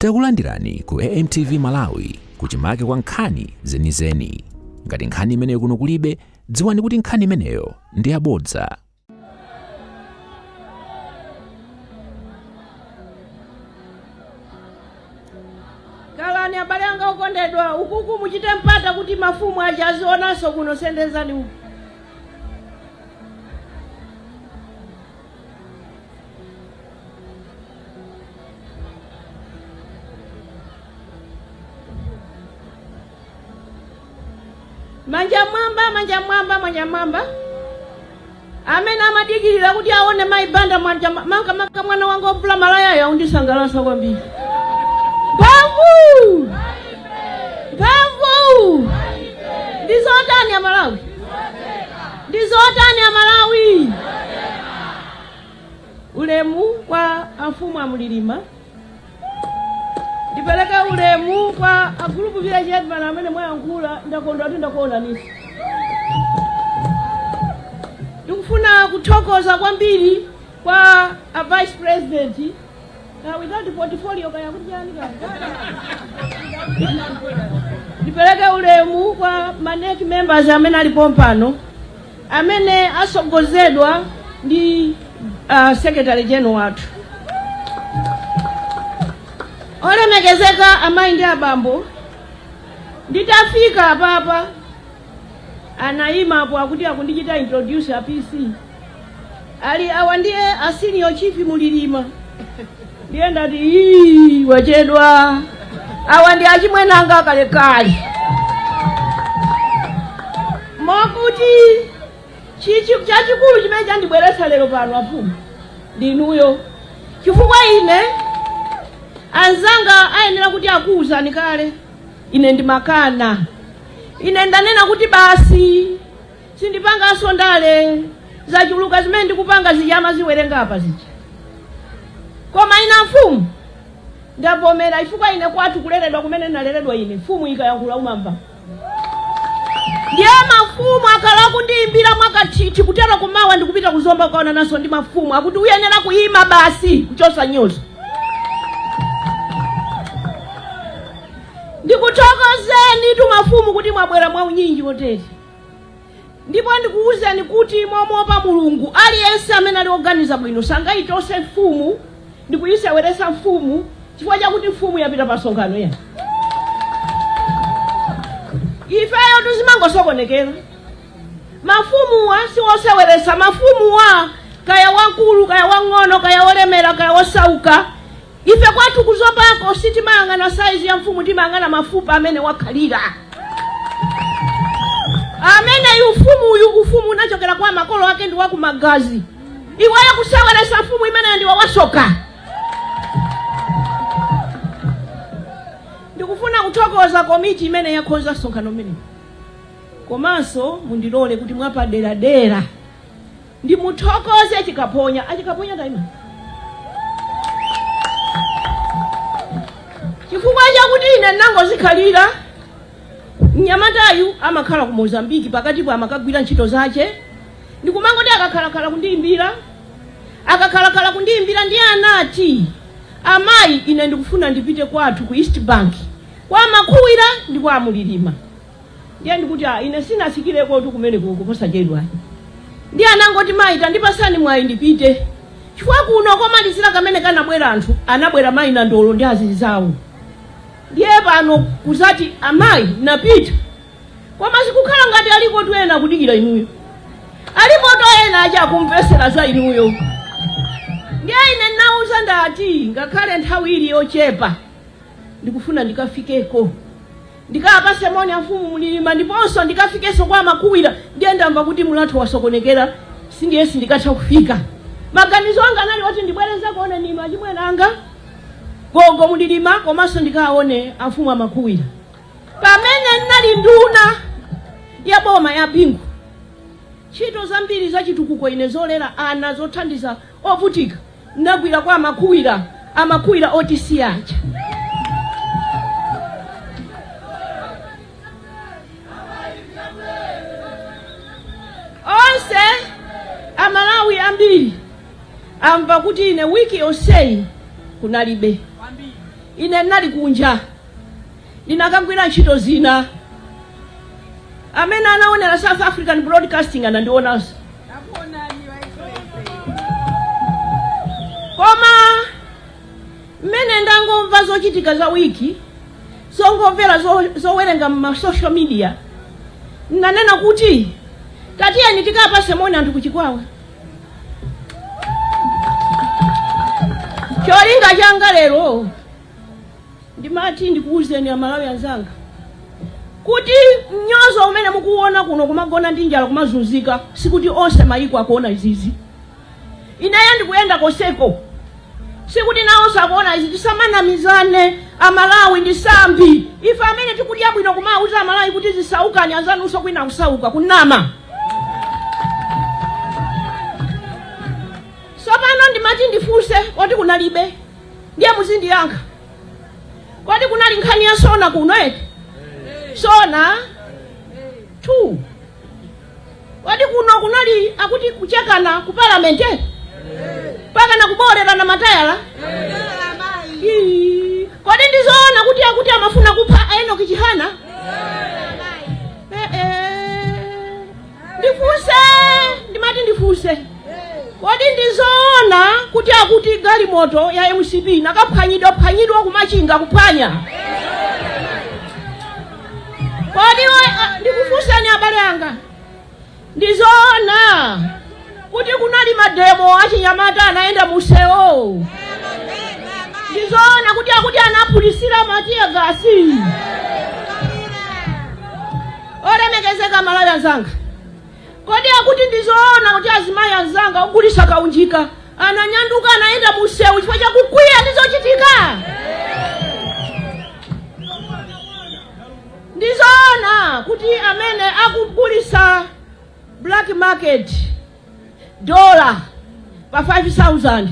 Takulandirani ku AMTV Malawi kuchimake kwa nkhani zenizeni. Ngati nkhani imeneyo kuno kulibe, dziwani kuti nkhani imeneyo ndi yabodza. Kalani abale anga okondedwa, ukuku muchite mpata kuti mafumu achazionanso kuno sendezani uku. Manja mwamba amene amadigirira kuti aone maibanda manga mwana wanga opula malaya ya undisangalasa kwambiri. Bavu ndizotani ya Malawi ulemu kwa afumu amulilima, ndipeleke ulemu kwa agrupu village headman amene mwayankhula ndakondwa ati ndakuona nisi. Ndikufuna kuthokoza kwambiri kwa a vice president without the portfolio kaya kuti yani ndipeleke ulemu kwa manek members amene alipo mpano amene asogozedwa ndi secretary general wathu. Olemekezeka amayi ndi abambo, nditafika papa anayima apo akuti akundichita introduce a PC ali awa ndiye a senior chief mulilima. Ndiye ndati wachedwa awa ndi achimwenanga akalekale mokuti chachikulu chimene chandibweretsa lero pano afumu ndinuyo, chifukwa ine anzanga ayenera kuti akuwuzani kale, ine ndimakana. Ine ndanena kuti basi sindipanganso ndale zachuluka zimene ndikupanga zijama ziwerenga apa zija. Koma ina mfumu ndavomera chifukwa ine kwathu kuleredwa kumene ndaleredwa ine mfumu ikayankhula umamva. Ndiye mafumu akala kundiimbira mwakathithi kutera kumawa ndikupita kuzomba kwaona naso ndi mafumu akuti uyenera kuyima basi kuchosa nyozo. Ndikuthokozeni tu mafumu kuti mwabwera mwa unyinji wotere. Ndipo ndikuwuzeni kuti momopa Mulungu aliyense amene ali organiza bwino sangaitose mfumu ndikuyiseweresa mfumu chifukwa chakuti mfumu yapita pasonkhano ya. Ifeyo tuzimangosokonekera. Mafumuwa siwoseweresa, mafumuwa kaya wankulu kaya wang'ono kaya olemera kaya osauka. Ife kwathu kuzombako sitimangana size ya mfumu, timangana mafupa amene wakhalira. Amene ufumu unachokera kwa makolo wake ndi wakumagazi. Iwaya kuseweresa mfumu imene ndi wawasoka. Ndikufuna kuthokoza komiti imene yakonza sonkhano mene. Komanso mundilole kuti mwapadera ndimuthokoze chikaponya taima. Chifukwa chakuti ine nangozikhalira mnyamatayu amakhala ku Mozambiki pakatipo amakagwira ntchito zache. Ndikumangoti akakhalakhala kundiimbira ndiye anati amayi ine ndikufuna ndipite kwathu ku East Bank kwa Makuwira ndi kwa Mulilima. Ndiye ndikuti ine sinasikireko tu kumene kuposa chedwa. Ndiye anangoti mayi tandipasani mwayi ndipite. Chifukwa kuno komalizira kamene kanabwera anthu anabwera mayi na ndolo ndi azizi zawo. Ndiye pano kuzati amayi napita. Koma sikukhala ngati aliko tuena kudikira inuyo. Alipo toena acha kumpesera za inuyo. Ndiye ine nauza ndati ngakhale nthawi ili yochepa ndikufuna ndikafikeko. Ndikapase moni afumu Mulilima ndiponso ndikafikeso kwa Makuwira. Ndiye ndamva kuti mulatho wasokonekera sindiye sindikatha kufika. Maganizo anga anali oti ndibwereza kuona nima achimwenanga gogo Mulilima komanso ndikaone afumu Makuwira. Pamene nali nduna ya boma ya Bingu, ntchito zambiri zachitukuko ine zolera ana zothandiza ovutika ndagwira kwa Makuwira OTC acha. Onse Amalawi ambiri amva kuti ine wiki yonseyi kunalibe. ine nali kunja ndinakagwira ntchito zina. Amene anaonera South African Broadcasting anandionanso. Koma mmene ndangomva zochitika za wiki zongomvera zowerenga ma social media, nanena kuti tatiyeni tikapase moni anthu kuchikwawa. Cholinga changa lero ndimati ndikuwuzeni amalawi anzanga kuti mnyozo umene mukuona kuno kumagona ndi njala kumazunzika sikuti onse mayiko akuona izizi. Ineyo ndikuyenda koseko sikuti nawo sakuona izi. Tisamanamizane, amalawi ndi sambi. Ife amene tikudya bwino kumauza amalawi kuti zisaukani anzanunso kwina kusauka kunama. Sopano ndimati ndifunse kodi kunalibe ndiye muzindiyankha. Kodi kunali nkhani ya sona kuno eti? Sona 2. Kodi kuno kunali akuti kuchekana ku parliament eti? Paka na kuborera na matayala? Kodi ndizoona kuti amafuna kupha Enoch Chihana? Ndifunse, ndimati ndifunse. Kodi ndizoona kuti galimoto ya MCP nakaphwanyidwa kumachinga kuphwanya? Kodi ndikufunsani abale anga, ndizoona kuti kunali mademo achinyamata anaenda museo? Ndizoona kuti anapulisira matiya gasi? Olemekezeka malawi anzanga, kodi akuti ndizoona kuti azimayi anzanga ogulisa kaunjika ananyanduka anaenda museu chifukwa chakukwiya ndizochitika? Ndizoona kuti amene akugulisa black market dola pa 5,000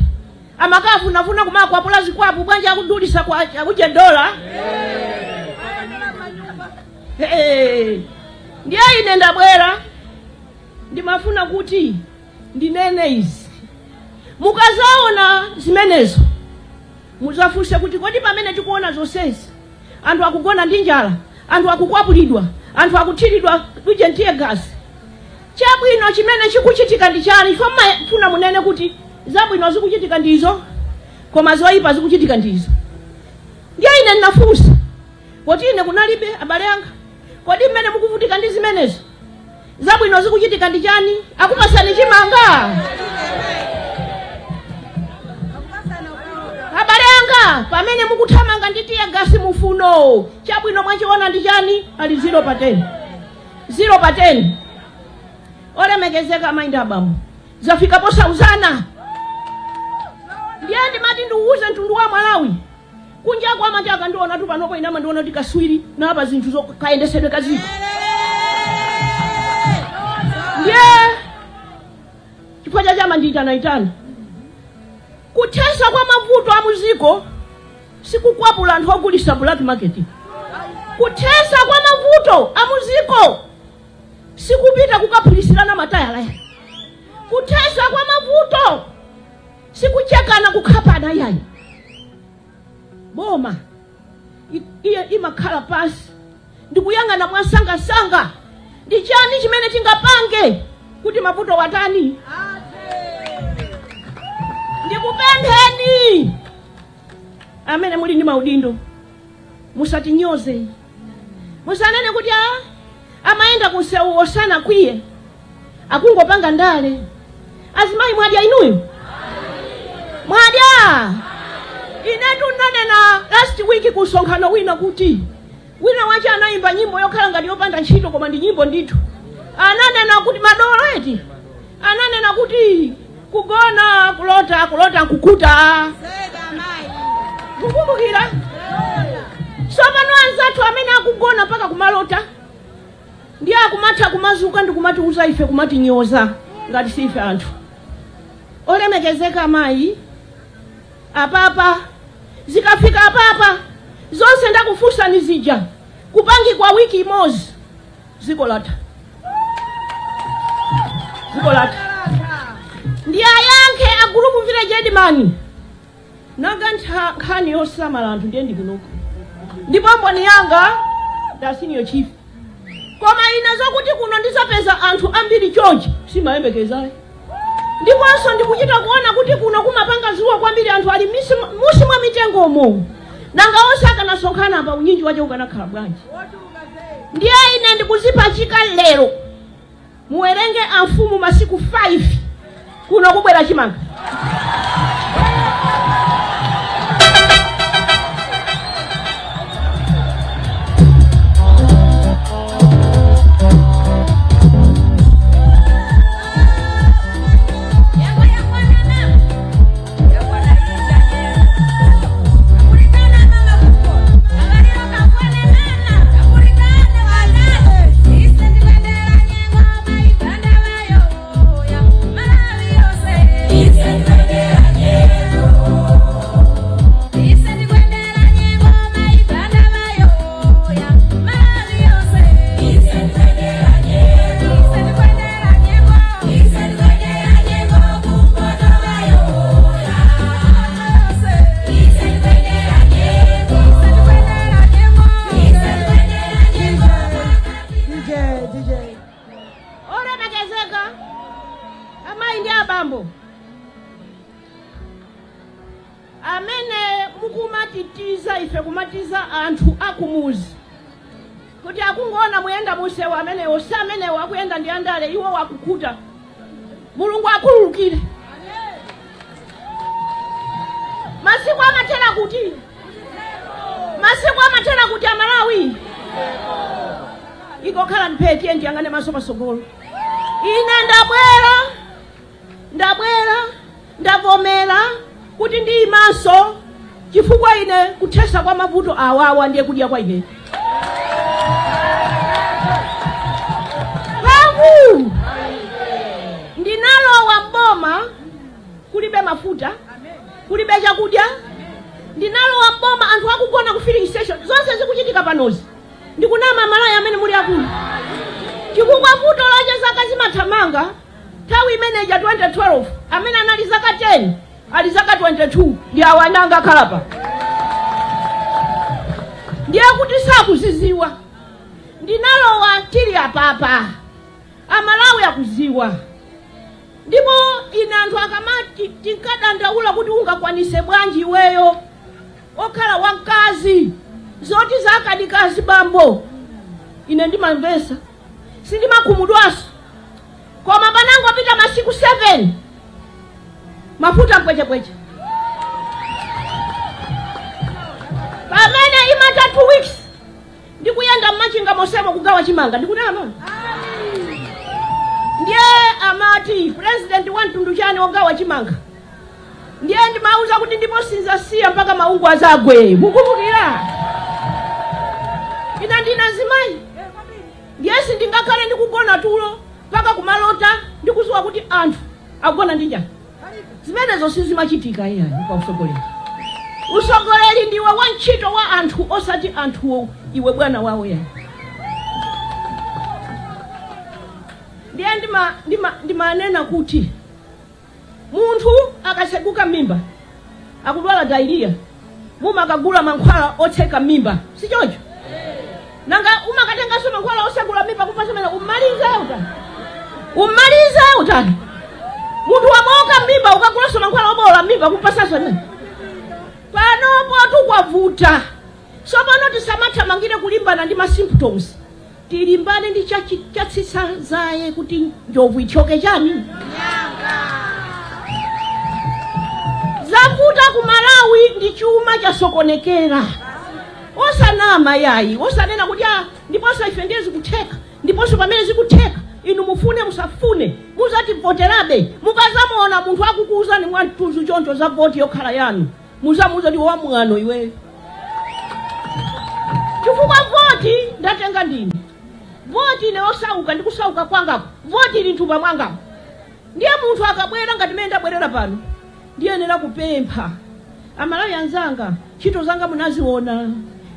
amakafunafuna kumakwapula zikwapu bwanja akudulisa kwa akuje dola? Ndiye ine ndabwera ndimafuna kuti ndinene izi. Mukazaona zimenezo muzafunse kuti kodi pamene tikuona zonsezi anthu akugona ndi njala, anthu akukwapulidwa, anthu akuthiridwa kuje ndiye gasi, chabwino chimene chikuchitika ndi chani? Funa munene kuti zabwino zikuchitika ndizo koma zoyipa zikuchitika ndizo. Ndiye ine ndinafunsa kuti ine kunalibe abale anga, kodi mmene mukuvutika ndi zimenezo zabwino zikuchitika ndi chani? Akupasani chimanga? Abale anga, pamene mukuthamanga ndi tiye gasi mufuno, chabwino mwachiona ndi chani? Ali 0 pa 10. 0 pa 10. Olemekezeka amayi ndi abambo, zafika posauzana. Ndiye ndimati ndiuze mtundu wa Malawi kunja kwa amati akandiona tu panopo inama ndiona kuti kaswiri napa zinthu zokayendesedwe kaziko. Ndiye chifukwa chama ndiyitana kuthesa kwa mavuto a muziko sikukwapula anthu ogulisa black market. Kuthesa kwa mavuto a muziko sikupita kukapulisirana matayala. Kuthesa kwa mavuto sikuchekana kukhapana yayi. Boma iye imakhala pasi ndikuyang'ana mwasanga ndi chani chimene tingapange kuti mavuto watani? Ndikupempheni amene muli ndi maudindo musatinyoze, musanene kuti amaenda kunseu osana kwiye akungopanga ndale. Azimayi mwadya inuyo? Mwadya? Inetu nanena last week kusonkhano wina kuti wina wacha anaimba nyimbo yokhala ngati yopanda ntchito koma ndi nyimbo ndithu. Ananena kuti madolo eti, ananena kuti kugona kulota nkukuta. Mukumbukira? Sopano anzathu amene akugona paka kumalota ndiye akumatha kumazuka ndikumati uza ife kumati nyoza ngati sife anthu. Olemekezeka amayi, apapa zikafika apapa zonse ndakufunsa nizija kupangi kwa wiki imodzi zikolata. Ndiye ayankhe agulupu village edimani nanga nkhani yosamala anthu ndiye ndikunoka ndipo mboni yanga ndasiniyo chief koma ina zokuti kuno ndizapeza anthu ambiri chonchi simayembekezayo ndiponso ndikuchita kuona kuti kuno kumapanga zuwa kwambiri anthu ali musi mwa mitengomo nanga onse akanasonkhana pa unyinji wache ukanakhala bwanji ndiye ine ndikuzipachika lero muwerenge amfumu masiku 5 kuno kubwera chimanga amene mukumatitiza ife kumatiza anthu akumuzi kuti akungoona muyenda musewu amenewo si amenewo akuyenda ndi andale iwo wakukhuta mulungu akhululukire masiku amathera kuti amalawi ikokhala mphetie ndiyangane maso pasogolo ine ndavomera kuti ndi maso chifukwa ine kuthesa kwa mavuto awawa ndiye kudya kwa ine vangu ndinalowa mboma kulibe mafuta kulibe chakudya ndinalowa mboma anthu akugona ku filling station zonse zikuchitika panozi ndikunama malaya amene muli akulu chifukwa vuto loche zaka zimathamanga nthawi imeneja 2012 amene anali zaka 10 ali zaka 22 ndi awananga akhalapa ndiye kuti sakuziziwa ndinalowa tili apapa amalawi akuziwa ndipo ine anthu akamati tinkadandaula kuti ungakwanise bwanji iweyo okhala wamkazi zoti zakadikazi bambo ine ndimamvesa sindimakhumudwaso koma panango pita masiku 7 mafuta mpwechepweche pamene imata 2 weeks ndikuyenda mmachinga mosemo kugawa chimanga ndikunama ndiye amati president wa Mtundu chani ogawa chimanga ndiye ndimauza kuti ndipo sinzasiya mpaka maungu azagwe mukumbukira ina ndina zimayi ndiye sindingakhale ndikugona tulo mpaka kumalota ndikuziwa kuti anthu akugona ndinja zimenezo sizimachitika iyani pa usogoleri usogoleri ndiwe wantchito wa anthu osati anthuwo iwe bwana wawo yani ndiye ndimanena kuti munthu akaseguka mimba akudwala diarrhea mumakagula mankhwala otseka mimba sichocho nanga umakatengaso mankhwala osegula mimba kupasa mena umalize utani munthu wamoka mimba ukagulaso mankhwala obola mimba kupasaso mena panopo tukwavuta sopano tisamathamangire kulimbana ndi masymptoms tilimbane ndi chatsitsa zaye kuti njovu ichoke chani zavuta ku Malawi ndi chuma chasokonekera osanama yayi osanena kuti ndiponso ife ndiye zikutheka ndiponso pamene zikutheka inu mufune musafune muzativoterabe mukazamuona munthu akukuuzani mwamtuzu choncho za voti yokhala yanu muzamuuza ndi wamwano iwe chifukwa voti ndatenga ndini voti ine osauka ndikusauka kwangako voti ili nthumba mwangako ndiye munthu akabwera ngati mene ndabwerera pano ndiyenera kupempha amalawi anzanga ntchito zanga munaziona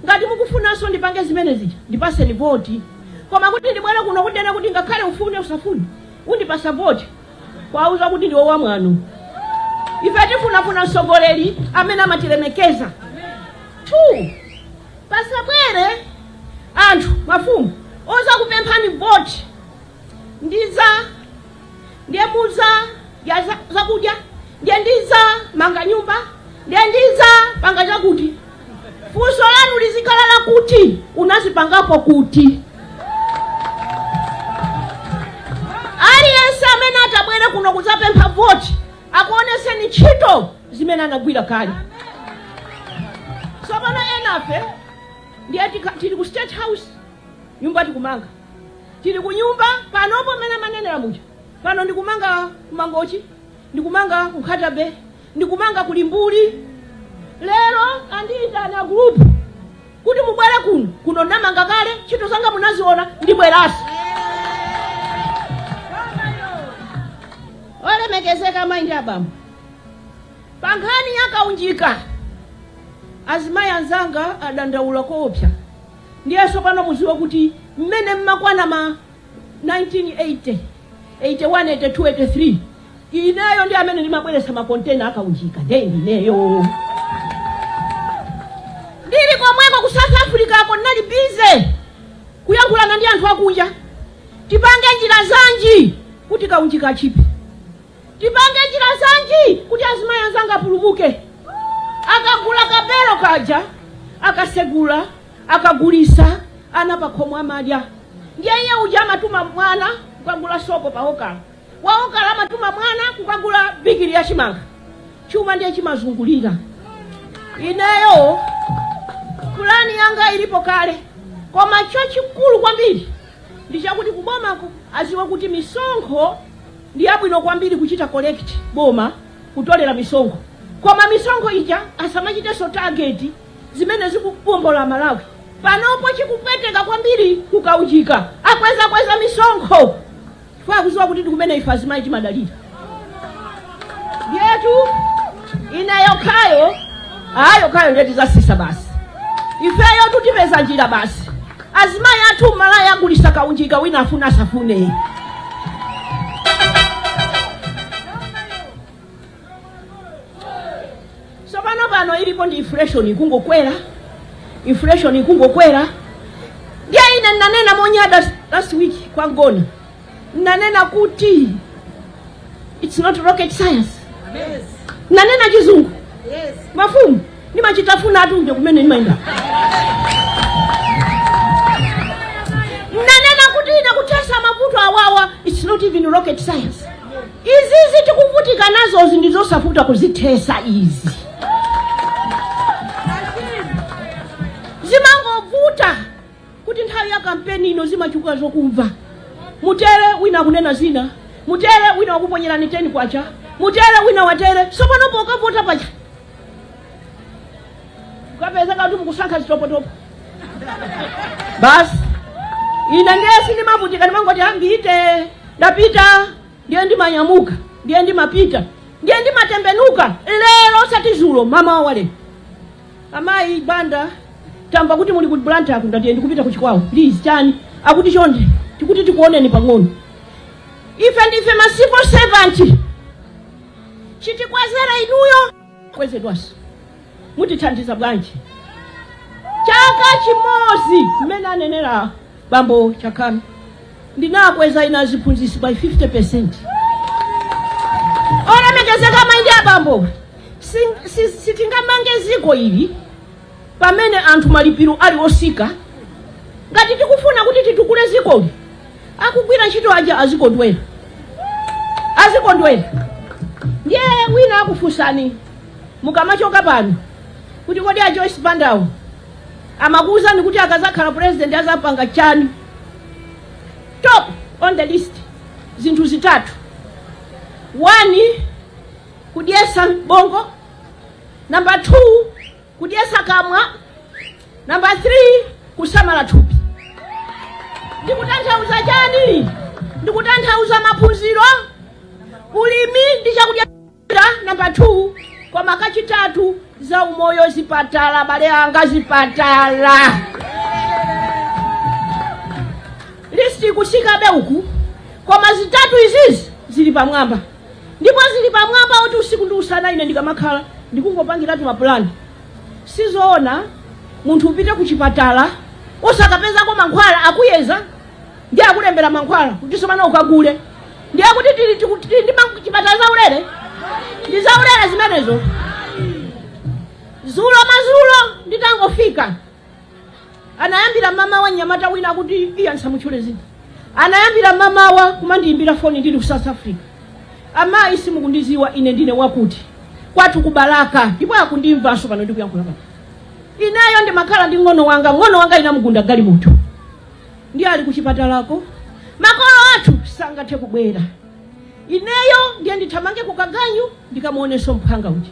ngati mukufunanso ndipange zimene zija ndipaseni voti koma kuti ndibwere kuno kundena kuti ngakhale ufune usafune undipasa voti kwauza kuti ndiwo wamwano ife tifunafuna mtsogoleri amene amatilemekeza. 2 pasabwere anthu mafumu oza kupemphani voti ndiza ndiyemuza ya zakudya ndiyendiza manga nyumba ndiyendiza panga chakuti. Funso lanu lizikhala lakuti unazipangapo kuti. Aliyense amene atabwera kuno kudzapempha voti akuoneseni ntchito zimene anagwira kale. Tsopano enafe ndiye tili ku State House, nyumba tikumanga. Tili ku nyumba panopo mene manenera muja. Pano ndikumanga kumangochi, ndikumanga kukhatabe, ndikumanga kulimbuli. Lero andiyitana group kuti mubwere kuno ndamanga kale, ntchito zanga munaziona ndibwerasi. Olemekezeka maindi abambo. Pankhani yakaunjika azimayi anzanga adandaula koopsa. Ndiyeso pano muziwe kuti mmene mmakwana ma 1980 81 82 83 ineyo ndi amene ndimabweresa makontena akaunjika ndeneyo. Ndili komweko ku South Africa ako ndinali bize kuyankhulana ndi anthu akunja. Tipange njira zanji kuti kaunjika achipe. Tipange njira zanji kuti azimayi anzanga apulumuke. Akagula kabelo kaja, akasegula, akagulisa, anapakhomo amadya. Ndiye iye uja amatuma mwana kukagula sopo pa okala. Wa okala amatuma mwana kukagula bigiri ya chimanga. Chuma ndiye chimazungulira. Ineyo kulani yanga ilipo kale. Koma chachikulu kwambiri ndichakuti kubomako aziwe kuti misonkho ndi abwino kwambiri kuchita collect boma kutolera misonkho. Koma misonkho ija asamachiteso target zimene zikubombola Malawi. Panopo chikupweteka kwambiri kukaunjika. Akweza misonkho. Chifukwa kuziwa kuti ndikumene ife azimayi timadalira. Yetu inayo kayo ndeti zasisa basi. Ifeyo tutipeza njira basi. Azimayi athu Malawi agulisa kaunjika wina afuna safune. Pano ilipo ndi inflation ikungokwera. Ndiye ine nanena monyada last week kwa Ngoni. Nanena kuti it's not rocket science. Yes. Nanena chizungu. Yes. Mafumu nimachitafuna atu nje kumene nimaenda. Nanena kuti ina kutesa mavuto awawa it's not even rocket science. Izi tikuvutika nazo ndizosafuta kuzitesa izi. Zimangovuta kuti nthawi ya kampeni ino zimachuka zokumva. Mutere wina kunena zina, mutere wina wakuponyera ni 10 kwacha, mutere wina watere, sopano poka vota pacha. Ukapeza kati mukusankha zitopotopo. Basi ina ngesi ni mavutika ni mangoti ambite, ndapita, ndiye ndimanyamuka, ndiye ndimapita, ndiye ndimatembenuka. Lero satizulo mama wale. Amayi banda tamba kuti muli ku Blantyre akunda ndiye ndikupita kuchikwawo. Please chani akuti chonde tikuti tikuoneni pang'ono. Ife ndife masipo servant. Chitikwazera inuyo kwezedwaso. Mutithandiza bwanji. Chaka chimozi mmene anenera bambo Chakami. Ndinakweza ina ziphunzisi by 50%. Olemekezeka maindi abambo. Sitingamange ziko ili pamene anthu malipiro ali osika. Ngati tikufuna kuti titukule ziko akugwira ntchito aja azikondwera. Ndiye wina akufusani mukamachoka pano kuti kodi a Joyce Bandawo amakuwuzani kuti akazakhala president azapanga chani. Top on the list zinthu zitatu. 1 kudyesa bongo. Number 2 kudyesa kamwa. Number 3 kusamala thupi. Ndikutanthauza chani? Ndikutanthauza maphunziro, ulimi ndi chakudya. Number 2 kwa makachitatu za umoyo zipatala bale anga zipatala. Listi kusika beuku kwa mazitatu izizi zili pamwamba. ndipo zili pamwamba oti usiku ndi usana ine ndikamakhala ndikungopangiratu mapulani. Sizoona munthu upite ku chipatala osakapezako mankhwala akuyeza ndi akulembera mankhwala kuti somana ukagule. Ndiye kuti tili ndi chipatala zaulere, ndi zaulere zimenezo. Zulo mazulo nditangofika anayambira mama wa Nyamata wina kuti iya nsamutchule zina. Anayambira mama wa kumandiyimbira foni ndili ku South Africa. Amayi simukundiziwa ine ndine wakuti kwathu kubalaka ndipo akundimvanso pano ndikuyankhula pano. Inayo ndimakhala ndi ng'ono wanga inamugunda galimoto. Ndiye ali ku chipatalako. Makolo athu sangathe kubwera. Ineyo ndiye ndithamange ku Kaganyu ndikamuoneso mphanga uti.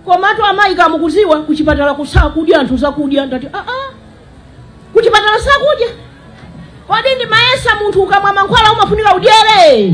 Komatu amayi kamukuziwa ku chipatala kusakudya anthu zakudya ndati ku chipatala sakudya. Kodi ndi mayesa munthu ukamwa mankhwala umafunika udyere.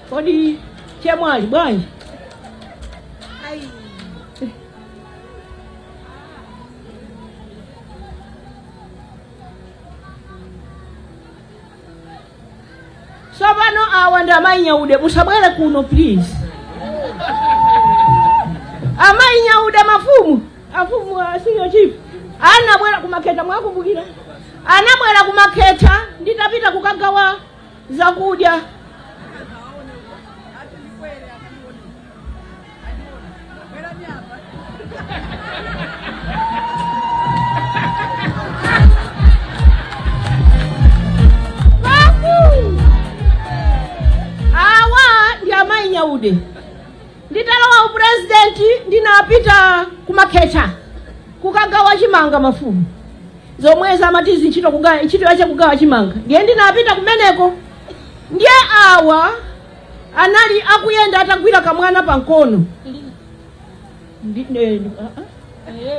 Kodi chemwali bwanji? Sabano awa ndamayi Nyaude musabwere kuno please. Amayi Nyaude afumu senior chief. Anabwera kumaketa mwakumbukira. Anabwera kumaketa nditapita kukagawa zakudya. Nyaude nditalowa upresident ndinapita kumaketa kukagawa chimanga mafumu zomwe zamatizi ntchito yache kugawa chimanga. Ndiye ndinapita kumeneko ndiye awa anali akuyenda atagwira kamwana pankono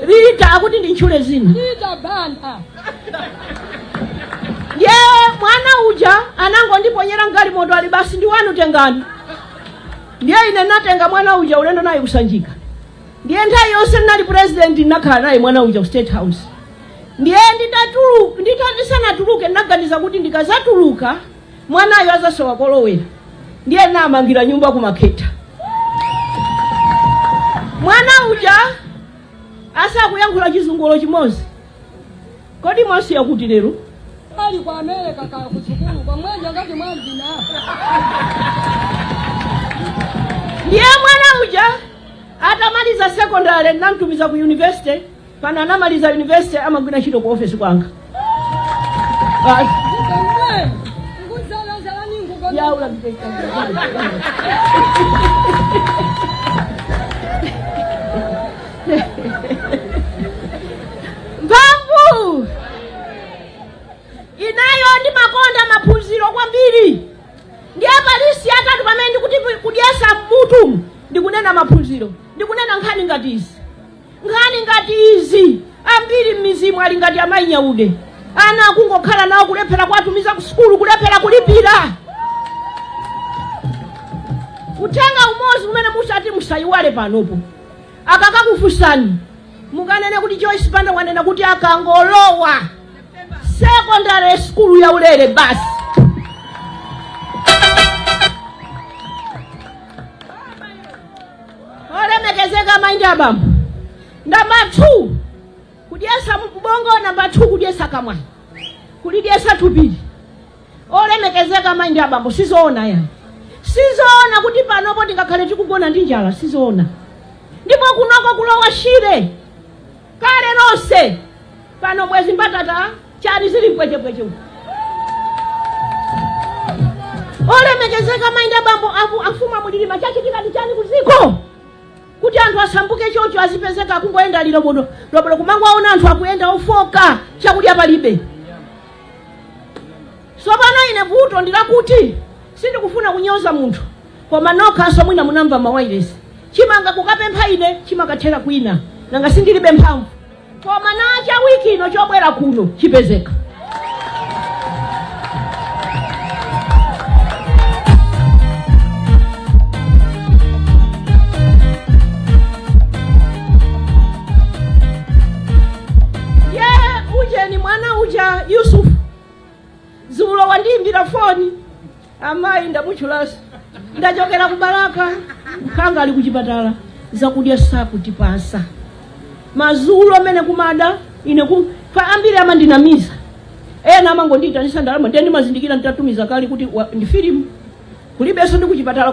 Rita akuti ndinchule zina Rita banda. Ndiye mwana uja anango ndiponyera ngalimoto ali basi ndi wanu tengani. Ndiye ine natenga mwana uja ulendo naye kusanjika. Ndiye nthawi yonse nali president nakhala naye mwana uja ku State House. Ndiye ndisanatuluke naganiza kuti ndikazatuluka mwanayo azasowa kolowera. Ndiye namangira nyumba kumaketa. Mwana uja asa kuyankhula chizungulo chimozi. Kodi mwasi yakuti lero? Ali kwa America kala kuchukuru kwa mwenja ngati mwanzina. Ndiye mwana uja atamaliza secondary namtumiza ku university, pana anamaliza university amagwira ntchito ku office kwanga. Yaula Mphamvu inayo ndi makonda maphunziro kwambiri. Ndiye palisi atatu pamene ndikuti kudyesa mutu ndikunena maphunziro, ndikunena nkhani ngati izi. Nkhani ngati izi ambiri m'mizimu ali ngati amayi Nyaude. Ana akungokhala nawo kulephera kuwatumiza ku sukulu, kulephera kulipira. Uthenga umozi umene musati musayiwale panopo. Akakakufusani mukanene kuti Joyce Banda wanena kuti akangolowa secondary school ya ulere basi. Olemekezeka maindi abambo. Namba 2 kudyesa mbongo, namba 2 kudyesa kamwana. Kulidyesa tupili. Olemekezeka maindi abambo sizoona yani. sizoona kuti panopo tingakhale tikugona ndi njala, sizoona. Ndipo kunoko kulowa shire kale lonse pano bwezi mbatata chani zili mpwechepweche uko. Olemekezeka mainda bambo afuma mulilima chachitika ndi chani kuziko kuti anthu asambuke chocho azipezeka akungoenda lilo bodo lobolo kumango aona anthu akuyenda ofoka chakudya palibe. So pano ine vuto ndilakuti sindikufuna kunyoza munthu koma nokhaso mwina munamva mawayilesi chimanga kukapempha ine chimakathera kwina nanga sindilibe mphamvu koma nacha wiki ino chobwera kuno chipezeka. Uje ni mwana uja Yusuf zulo wandimbira foni amayi ndamuchulasa ndachokera kubalaka mkanga ali kuchipatala zakudya sakutipasa mazulo amene kumada ine fa ambiri amandinamiza ena amangondita ndisandalama ndeni mazindikira nditatumiza kali kuti ndi film kulibeso ndi kuchipatala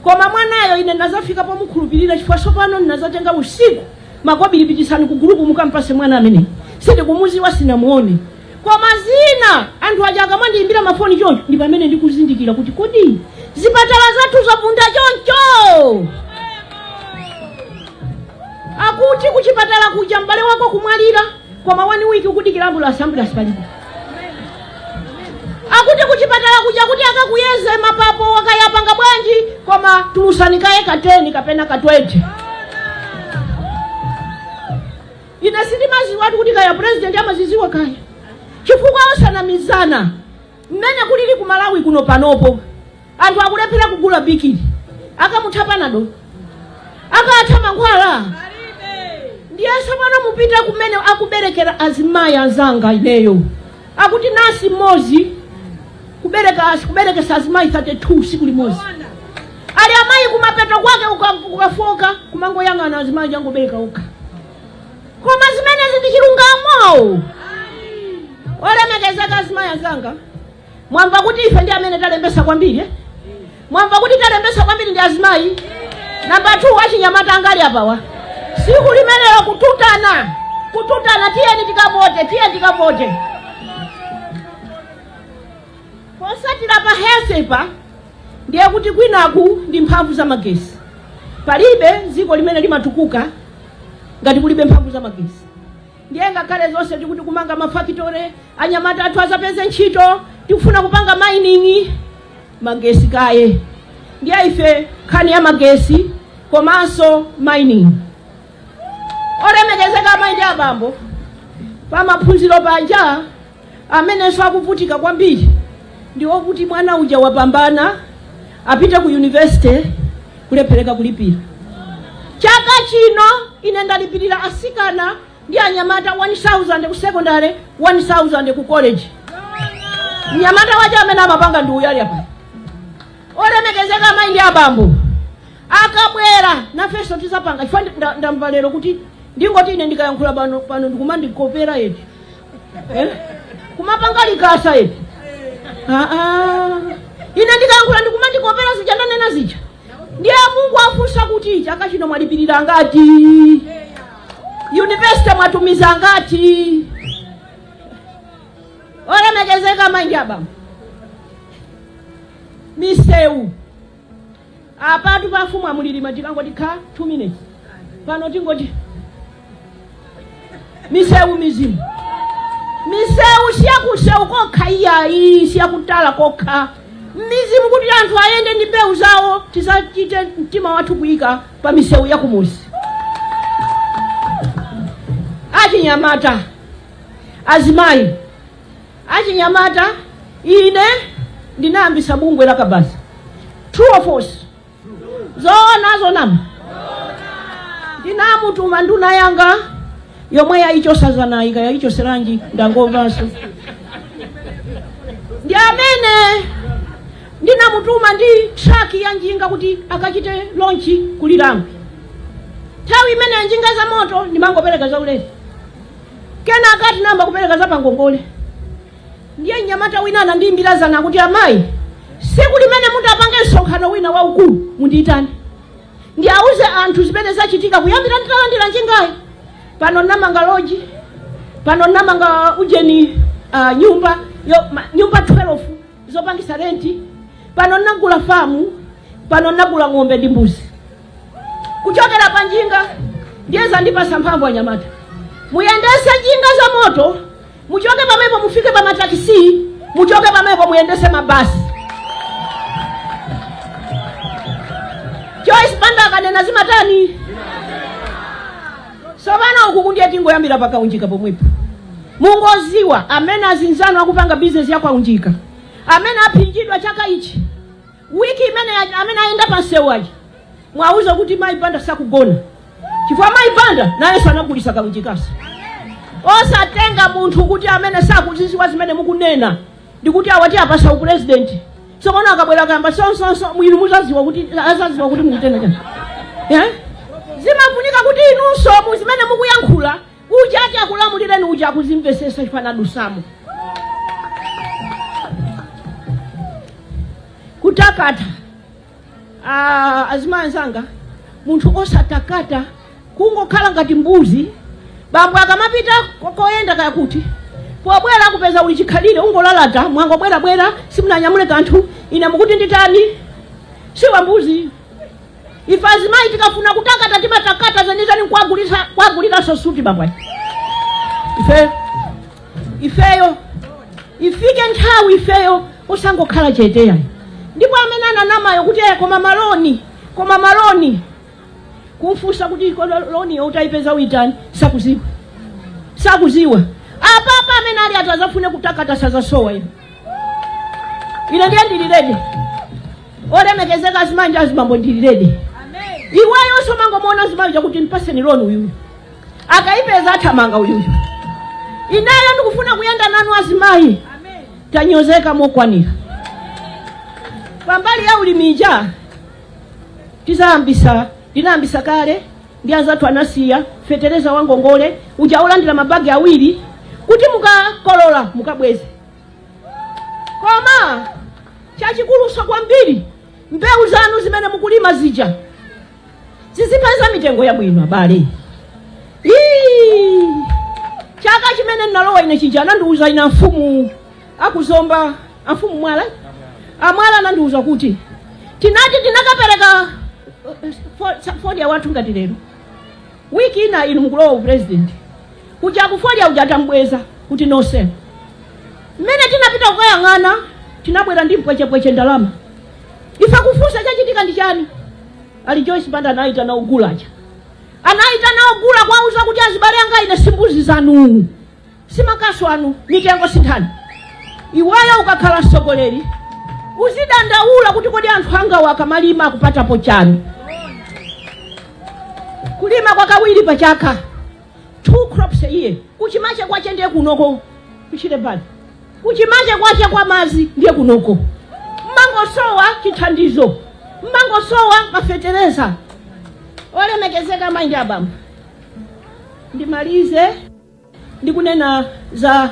koma mwanayo ine ndazafika pomukhulupirira chifukwa sopano ndinazatenga usiku makobiri pitisani ku group mukampase mwana amene sindi kumuziwa sinamuone koma zina anthu aja akamandiimbira mafoni choncho ndi pamene ndikuzindikira kuti kodi zipatala zathu zapunda choncho akuti kuchipatala kuja mbale wako kumwalira koma 1 week kudikira ambulance palipo akuti kuchipatala kuja kuti akakuyeze mapapo wakayapanga bwanji koma tulusanikaye ka 10 kapena ka 20 ina sindimazi watu kuti kaya president amaziziwa kaya chifukwa osanamizana mmene kulili ku Malawi kuno panopo anthu akulephera kugula bikili akamuthapana akatha mankhwala ndiye samana mupita kumene akuberekera azimayi azanga ineyo akuti nasi mozi kuberekesa azimayi 32 siku limozi ali amayi kumapeto kwake ukafoka kumango yang'ana azimayi jangobereka uka koma zimene zindichilungamo olemekezeka azimayi azanga mwamva kuti ife ndi amene talembesa kwambiri mwamva kuti talembesa kwambiri ndi azimayi namba 2 achinyamata angali apawa siku limenelo kututana tiyeni tikavote posatira pa hesepa ndiye kuti kwinaku ndi mphamvu za magesi palibe ziko limene limatukuka ngati kulibe mphamvu za magesi ndiye ngakhale zonse tikuti kumanga mafakitore anyamata athu azapeze ntchito tikufuna kupanga mining magesi kaye ndiye ife khani ya magesi komanso mining olemekezeka amayi ndi abambo pamaphunziro panja amenenso akuvutika kwambiri ndiwo kuti mwana uja wapambana apite ku university kulephereka kulipira chaka chino ine ndalipirira asikana ndi anyamata 1000 ku secondary 1000 ku college nyamata waje amene amapanga ndi uyali apa olemekezeka amayi ndi abambo akabwera nafeso tizapanga chifukwa ndamva lero kuti ndingoti ine ndikayankhula pano ndikumandikopera eti kumapanga likasa eti ine ndikayankhula ndikumandikopera zija ndanena zija ndiye Mungu afunsa kuti chaka chino mwalipirira ngati university mwatumiza ngati olemekezeka amayi ndi abambo misewu apatu pafumu amulilima tikangoti kha 2 minutes pano tingoti misewu mizimu siyakusewu kokha iyayi siyakutala kokha mizimu kuti anthu ayende ndi mbewu zawo tisachite mtima wathu kuyika pa misewu yakumuzi achinyamata azimayi achinyamata ine ndinayambisa bungwe la Kabasa true or false zonama ndinamutuma nduna yanga yomwe yayichosazana ika yayichoseranji ndangomvanso ndi amene ndinamutuma ndi truck ya njinga kuti akachite launch kulilangwe nthawi imene njinga za moto ndimangopereka za ulezi kena akati namba kupereka za pangongole ndiye nyamata wina anandimbirazana kuti amayi siku limene mundapange msonkhano wina waukulu mundiitane ndiauze anthu zimene zachitika kuyambira nditalandira njingayi. Pano namanga loji, pano namanga ujeni nyumba 12 zopangisa renti, pano nagula famu, pano nagula ng'ombe ndi mbuzi. Kuchokera pa njinga ndiyeza ndipasa mphamvu anyamata. Muyendese njinga za moto, muchoke pamwepo mufike pa matakisi, muchoke pamwepo muyendese mabasi. Joyce Banda kanena zimatani. Sovana uku kundiye tingoyambira pakaunjika pomwepo. Mungoziwa amene azinzano akupanga business yako aunjika. Amene aphinjidwa chaka ichi. Wiki imene amene aenda pansewu aja. Mwauza kuti Mai Banda sakugona. Chifukwa Mai Banda naye sanagulisa kaunjikasa. Osatenga munthu kuti amene sakuziziwa zimene mukunena. Ndikuti awati apasa upresident. Sokona akabwera kamba sonso mwili muzaziwa kuti azaziwa kuti mukutena chani. Zimafunika kuti inunso muzimene mukuyankhula ujati akulamulireni uja akuzimvesesa chifanadusamo. Kutakata azimanzanga munthu osatakata kungokhala ngati mbuzi. Bambo akamapita koyenda kaya kuti pobwera kupeza uli chikhalire ungolalata mwangobwera simunanyamule kanthu ine mukuti nditani siwa mbuzi. Ife azimayi tikafuna kutakata timatakata zenizani kwagulira sosuti bambwa. Ifeyo ifike nthawi ifeyo usangokhala chete yayi. Ndipo amene ananamayo kuti koma maloni kumfusa kuti loni utaipeza uitani sakuziwa. Apa amene ali atazafune kutakata sazasowa ino. Ine ndiye ndililede. Olemekezeka azimanja azibambo ndililede. Iweyo somango muona zimanja kuti nipase ni loni uyu. Akaipeza athamanga uyu. Inayo ndikufuna kuyenda nanu azimayi. Tanyozeka mokwanira. Pambali ya ulimija dinambisa kale ndianza twanasiya fetereza wangongole ujaolandira mabagi awiri kuti mukakolola mukabweze. Koma chachikulusa kwambiri mbewu zanu zimene mukulima zija zizipeza mitengo ya bwino abale. Chaka chimene nalowa ine chijana ndiuza ina mfumu akuzomba mfumu mwala amwala nandiuza kuti tinati tinakapereka fodia watu ngati lero wiki ina inu mukulowa president kuja kufodia ujatambweza kuti no sell. Mmene tinapita kukayang'ana tinabwera ndi mpweche ndalama. Ife kufusa chachitika ndi chani? Ali Joyce Banda anaita na ugulacha. Anaita na ugula kwauza kuti azibale anga ine simbuzi zanu. Simakaso anu mitengo sintani. Iweyo ukakhala sogoleri uzidandaula kuti kodi anthu anga wakamalima kupata pochani. Kulima kwa kawiri pachaka 2 crops a year. Kuchimache kwache ndiye kunoko kuchire bali. Kuchimache kwache kwa mazi ndiye kunoko. Mmango sowa chithandizo. Mmango sowa mafetereza. Olemekezeka maingi abamu. Ndimalize ndikunena za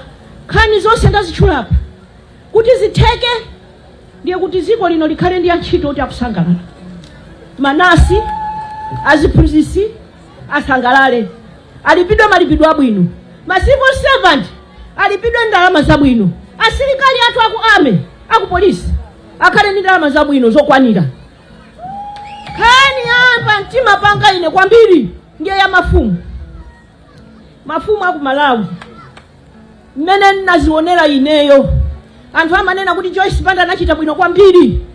khani zonse ndazichulapa kuti zitheke ndiye kuti ziko lino likhale ndi antchito kuti akusangalala. Manasi aziphunzitsi asangalale. Alipidwe malipidwe abwino. Civil servant alipidwe ndalama zabwino. Asilikali athu aku akupolisi akhale ndi ndalama zabwino zokwanira. Khani hapa mtima panga ine kwambiri ndiye ya mafumu. Mafumu aku Malawi mmene nazionera ineyo anthu amanena kuti Joyce Banda anachita bwino kwambiri.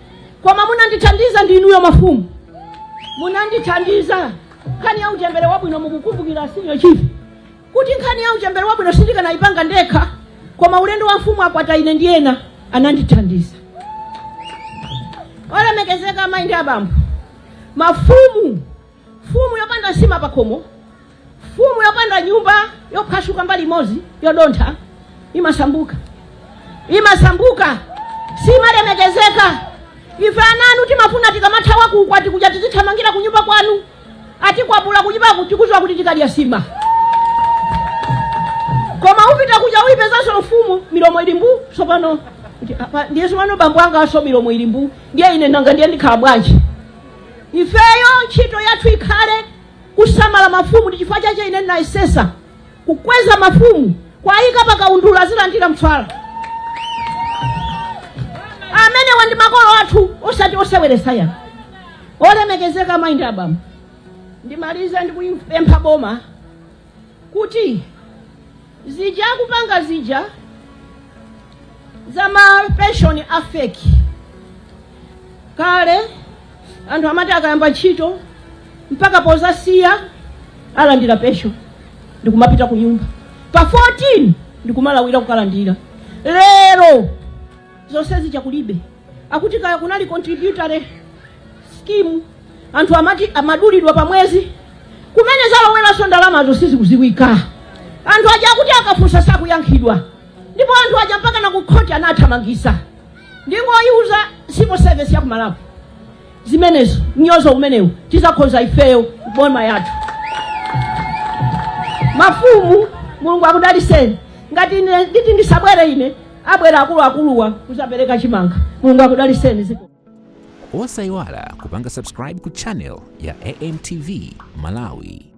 Koma munandithandiza ndinuyo mafumu. Munandithandiza khani ya uchembere wabwino mukukumbukira senior chief. Kuti nkhani ya uchembere wabwino sindika naipanga ndekha koma ulendo wa mfumu akwata ine ndiyena anandithandiza. Olemekezeka maingi abambo. Mafumu yopanda sima pakomo. Fumu yopanda nyumba yophasuka mbali mozi yodontha imasambuka. Simalemekezeka. Ife ananu timafuna tikamathawa kukwati kuja tizithamangira kunyumba kwanu. Atikwapula kujiba kutikuzwa kuti tikadya sima. Koma upita kuja uipezaso mfumu milomo ilimbu sopano kuti apa ndiye somano bambo anga asomiro mwilimbu ndiye ine nanga ndiye ndikhala bwanji. Ifeyo ntchito yathu ikhale kusamala mafumu ndi chifukwa chache ine ndinayesesa kukweza mafumu kwayika pakaundula azilandira mtswala amene wandi makolo athu osati oseweresa ya olemekezeka maindi abambo. Ndimaliza ndikupempha boma kuti zija kupanga zija za pension afeki kale anthu amati akayamba ntchito mpaka pozasiya alandira pension ndikumapita ku nyumba pa 14 ndikumalawira kukalandira. Lero zonse zija kulibe akuti kaya kunali contributory scheme anthu amati amadulidwa pa mwezi kumene zaloweraso ndalamazo sizikuziwika. Anthu aja akuti akafunsa sakuyankhidwa ndipo anthu aja mpaka na kukhoti anathamangisa ndingoyiuza civil service ya kumalawi zimenezo mnyozo umenewu tizakhoza ifeyo boma yathu. Mafumu Mulungu akudaliseni ngati nditi ndisabwere ine abwera akuluwa kuzapereka chimanga. Mulungu akudaliseni ziko. Osayiwala kupanga subscribe ku channel ya AMTV Malawi.